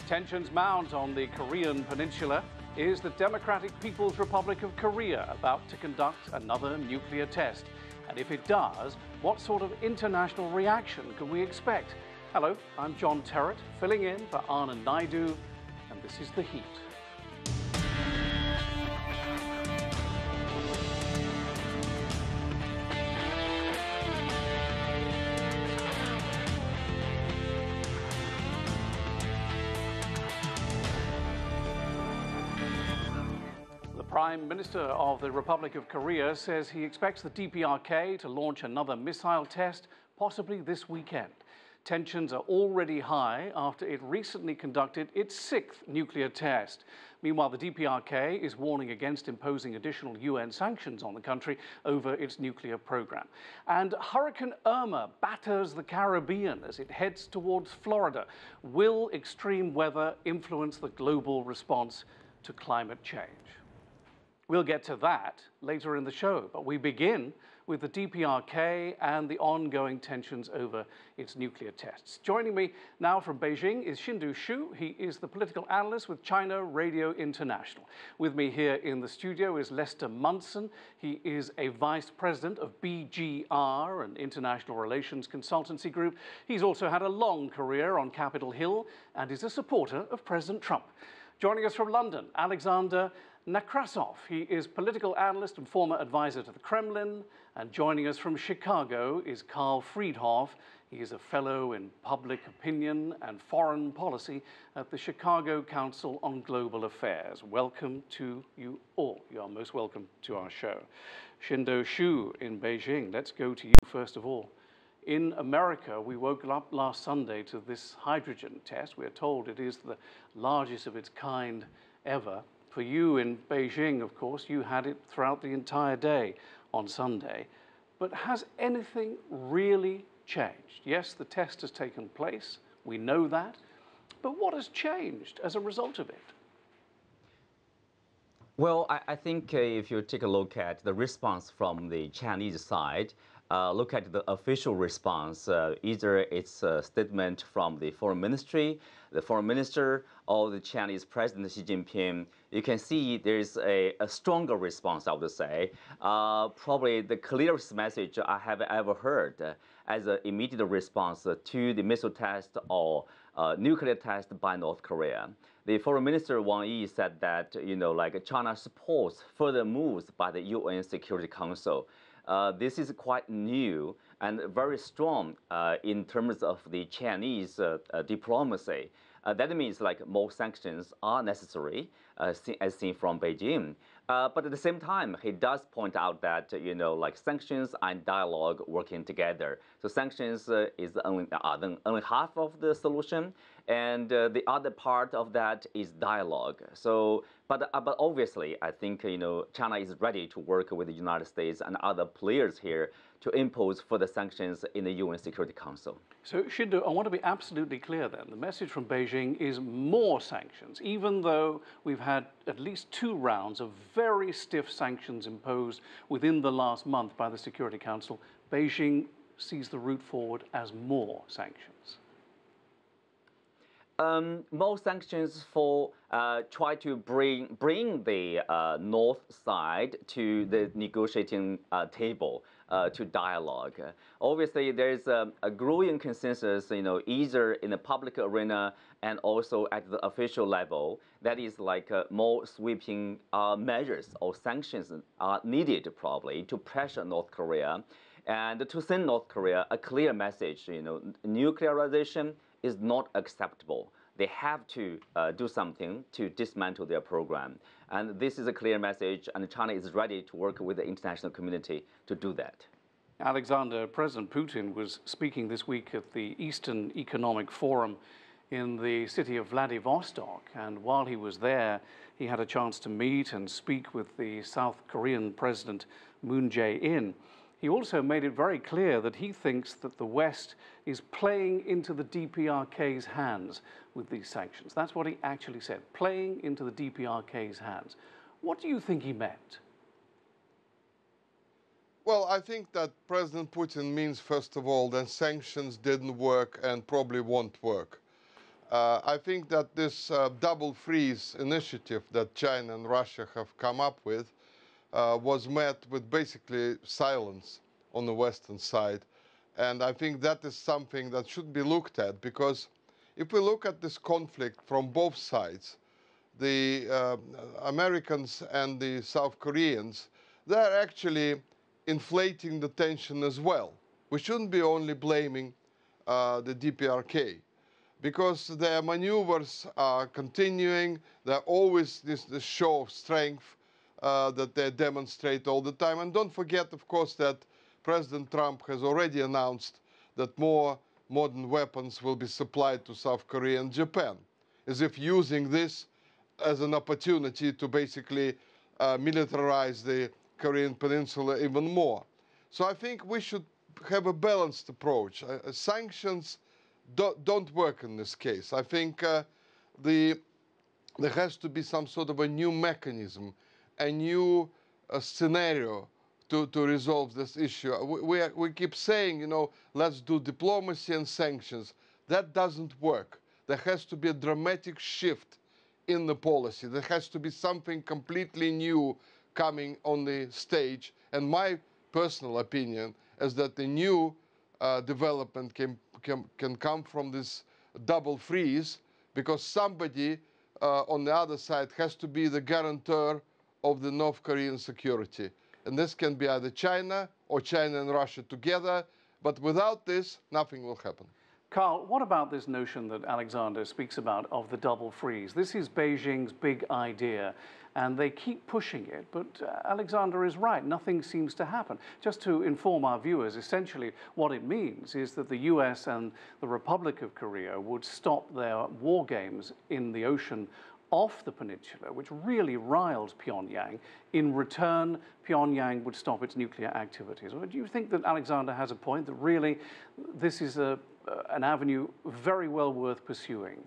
Tensions mount on the Korean peninsula. Is the Democratic People's Republic of Korea about to conduct another nuclear test? And if it does, what sort of international reaction can we expect? Hello, I'm John Terrett, filling in for Anna Naidu, and this is The Heat. Prime Minister of the Republic of Korea says he expects the DPRK to launch another missile test, possibly this weekend. Tensions are already high after it recently conducted its 6th nuclear test. Meanwhile, the DPRK is warning against imposing additional UN sanctions on the country over its nuclear program. And Hurricane Irma batters the Caribbean as it heads towards Florida. Will extreme weather influence the global response to climate change? We'll get to that later in the show, but we begin with the DPRK and the ongoing tensions over its nuclear tests. Joining me now from Beijing is Qinduo Xu. He is the political analyst with China Radio International. With me here in the studio is Lester Munson. He is a vice president of BGR, an international relations consultancy group. He's also had a long career on Capitol Hill and is a supporter of President Trump. Joining us from London, Alexander Nekrassov. He is political analyst and former advisor to the Kremlin. And joining us from Chicago is Karl Friedhoff. He is a fellow in public opinion and foreign policy at the Chicago Council on Global Affairs. Welcome to you all. You are most welcome to our show. Qinduo Xu in Beijing. Let's go to you first of all. In America, we woke up last Sunday to this hydrogen test. We're told it is the largest of its kind ever. For you in Beijing, of course, you had it throughout the entire day on Sunday. But has anything really changed? Yes, the test has taken place. We know that. But what has changed as a result of it? Well, I think if you take a look at the response from the Chinese side, look at the official response, either it's a statement from the foreign ministry, the foreign minister, or the Chinese president Xi Jinping, you can see there's a stronger response, I would say. Probably the clearest message I have ever heard as an immediate response to the missile test or nuclear test by North Korea. The foreign minister Wang Yi said that, China supports further moves by the UN Security Council. This is quite new and very strong in terms of the Chinese diplomacy. That means more sanctions are necessary, as seen from Beijing. But at the same time, he does point out that sanctions and dialogue working together. So sanctions is only half of the solution, and the other part of that is dialogue. So, but obviously, I think China is ready to work with the United States and other players here to impose further sanctions in the UN Security Council. So, Qinduo, I want to be absolutely clear then. The message from Beijing is more sanctions, even though we've had at least 2 rounds of very stiff sanctions imposed within the last month by the Security Council. Beijing sees the route forward as more sanctions. More sanctions for try to bring the North side to the negotiating table to dialogue. Obviously, there's a growing consensus, either in the public arena and also at the official level, that is more sweeping measures or sanctions are needed probably to pressure North Korea and to send North Korea a clear message, nuclearization is not acceptable. They have to do something to dismantle their program. And this is a clear message, and China is ready to work with the international community to do that. Alexander, President Putin was speaking this week at the Eastern Economic Forum in the city of Vladivostok. And while he was there, he had a chance to meet and speak with the South Korean President Moon Jae-in. He also made it very clear that he thinks that the West is playing into the DPRK's hands with these sanctions. That's what he actually said, playing into the DPRK's hands. What do you think he meant? Well, I think that President Putin means, first of all, that sanctions didn't work and probably won't work. I think that this double freeze initiative that China and Russia have come up with was met with basically silence on the Western side. And I think that is something that should be looked at, because if we look at this conflict from both sides, the Americans and the South Koreans, they're actually inflating the tension as well. We shouldn't be only blaming the DPRK, because their maneuvers are continuing. They're always this show of strength that they demonstrate all the time. And don't forget, of course, that President Trump has already announced that more modern weapons will be supplied to South Korea and Japan, as if using this as an opportunity to basically militarize the Korean Peninsula even more. So I think we should have a balanced approach. Sanctions don't work in this case. I think there has to be some sort of a new mechanism, a new scenario to resolve this issue. We keep saying, you know, let's do diplomacy and sanctions. That doesn't work. There has to be a dramatic shift in the policy. There has to be something completely new coming on the stage. And my personal opinion is that the new development can come from this double freeze, because somebody on the other side has to be the guarantor of the North Korean security. And this can be either China or China and Russia together. But without this, nothing will happen. Karl, what about this notion that Alexander speaks about of the double freeze? This is Beijing's big idea, and they keep pushing it. But Alexander is right. Nothing seems to happen. Just to inform our viewers, essentially what it means is that the US and the Republic of Korea would stop their war games in the ocean off the peninsula, which really riles Pyongyang. In return, Pyongyang would stop its nuclear activities. Do you think that Alexander has a point, that really this is an avenue very well worth pursuing?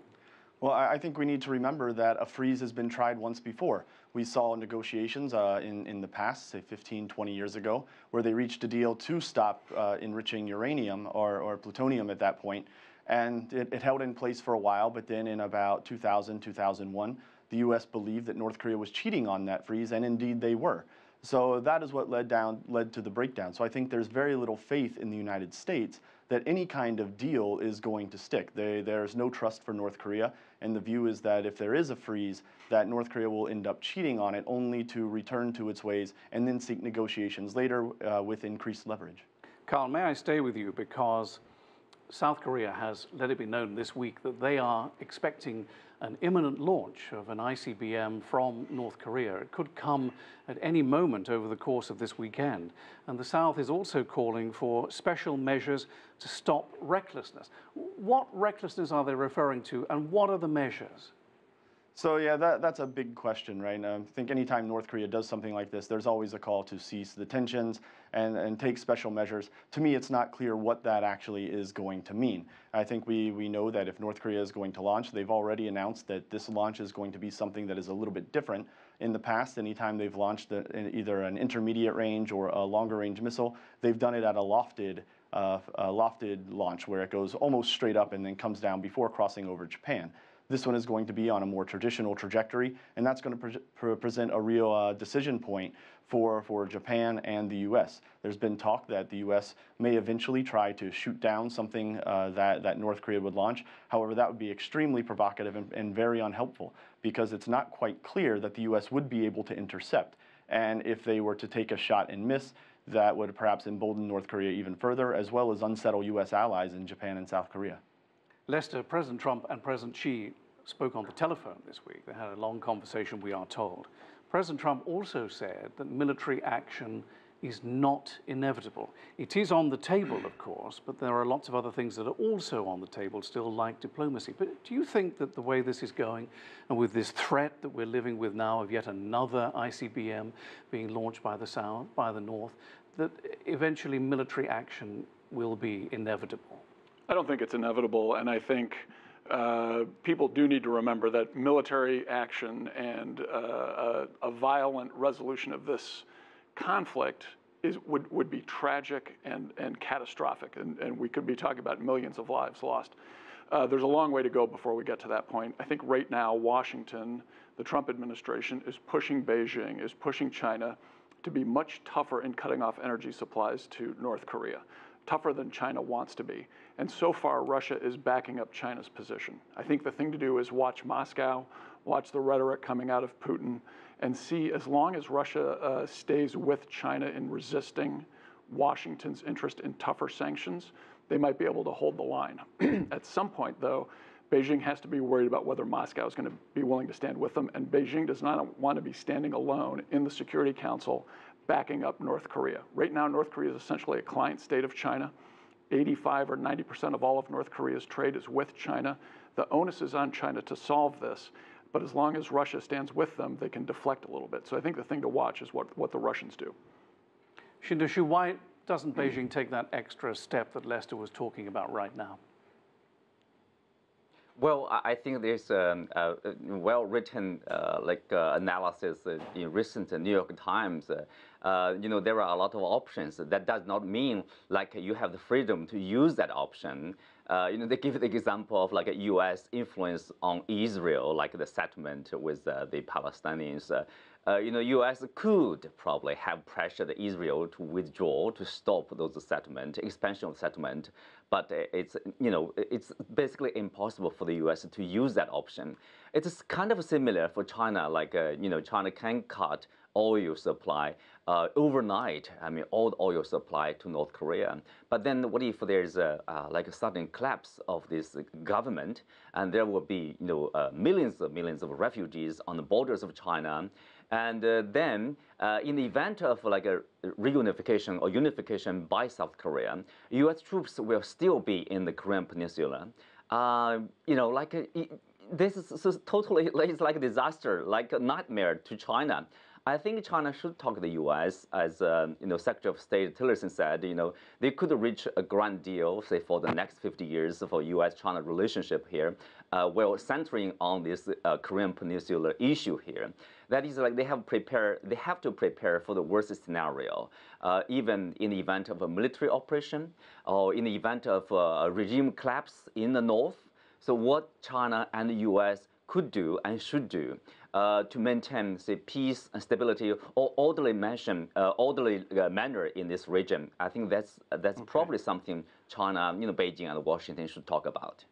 Well, I think we need to remember that a freeze has been tried once before. We saw negotiations in the past, say 15, 20 years ago, where they reached a deal to stop enriching uranium or plutonium at that point. And it held in place for a while, but then in about 2000, 2001, the U.S. believed that North Korea was cheating on that freeze, and indeed they were. So that is what led to the breakdown. So I think there's very little faith in the United States that any kind of deal is going to stick. There's no trust for North Korea, and the view is that if there is a freeze, that North Korea will end up cheating on it, only to return to its ways and then seek negotiations later with increased leverage. Karl, may I stay with you, because South Korea has let it be known this week that they are expecting an imminent launch of an ICBM from North Korea. It could come at any moment over the course of this weekend. And the South is also calling for special measures to stop recklessness. What recklessness are they referring to, and what are the measures? So yeah, that's a big question, right? I think anytime North Korea does something like this, there's always a call to cease the tensions and take special measures. To me, it's not clear what that actually is going to mean. I think we know that if North Korea is going to launch, they've already announced that this launch is going to be something that is a little bit different. In the past, anytime they've launched either an intermediate range or a longer range missile, they've done it at a lofted launch where it goes almost straight up and then comes down before crossing over Japan. This one is going to be on a more traditional trajectory, and that's going to present a real decision point for Japan and the U.S. There's been talk that the U.S. may eventually try to shoot down something that North Korea would launch. However, that would be extremely provocative and very unhelpful, because it's not quite clear that the U.S. would be able to intercept. And if they were to take a shot and miss, that would perhaps embolden North Korea even further, as well as unsettle U.S. allies in Japan and South Korea. Lester, President Trump and President Xi spoke on the telephone this week. They had a long conversation, we are told. President Trump also said that military action is not inevitable. It is on the table, of course, but there are lots of other things that are also on the table still, like diplomacy. But do you think that the way this is going, and with this threat that we're living with now of yet another ICBM being launched by the South, by the North, that eventually military action will be inevitable? I don't think it's inevitable, and I think people do need to remember that military action and a violent resolution of this conflict would be tragic and catastrophic, and we could be talking about millions of lives lost. There's a long way to go before we get to that point. I think right now, Washington, the Trump administration, is pushing Beijing, is pushing China to be much tougher in cutting off energy supplies to North Korea, tougher than China wants to be. And so far, Russia is backing up China's position. I think the thing to do is watch Moscow, watch the rhetoric coming out of Putin, and see, as long as Russia stays with China in resisting Washington's interest in tougher sanctions, they might be able to hold the line. At some point, though, Beijing has to be worried about whether Moscow is going to be willing to stand with them, and Beijing does not want to be standing alone in the Security Council backing up North Korea. Right now, North Korea is essentially a client state of China. 85 or 90% of all of North Korea's trade is with China. The onus is on China to solve this, but as long as Russia stands with them, they can deflect a little bit. So I think the thing to watch is what the Russians do. Qinduo Xu, why doesn't Beijing take that extra step that Lester was talking about right now? Well, I think there's a well-written analysis in recent New York Times. There are a lot of options. That does not mean like you have the freedom to use that option. They give the example of like a U.S. influence on Israel, like the settlement with the Palestinians. U.S. could probably have pressured Israel to withdraw, to stop those settlement, expansion of settlement, but it's basically impossible for the U.S. to use that option. It's kind of similar for China, like China can cut oil supply overnight. I mean, all the oil supply to North Korea. But then, what if there's a sudden collapse of this government, and there will be millions of refugees on the borders of China? And then, in the event of like a reunification or unification by South Korea, U.S. troops will still be in the Korean Peninsula. This is totally, it's like a disaster, like a nightmare to China. I think China should talk to the U.S. as Secretary of State Tillerson said. They could reach a grand deal, say, for the next 50 years for U.S.-China relationship here, while centering on this Korean Peninsula issue here. That is, like they have to prepare for the worst scenario, even in the event of a military operation or in the event of a regime collapse in the north. So what China and the U.S. could do and should do to maintain, say, peace and stability or orderly manner in this region. I think that's probably something China, Beijing and Washington should talk about.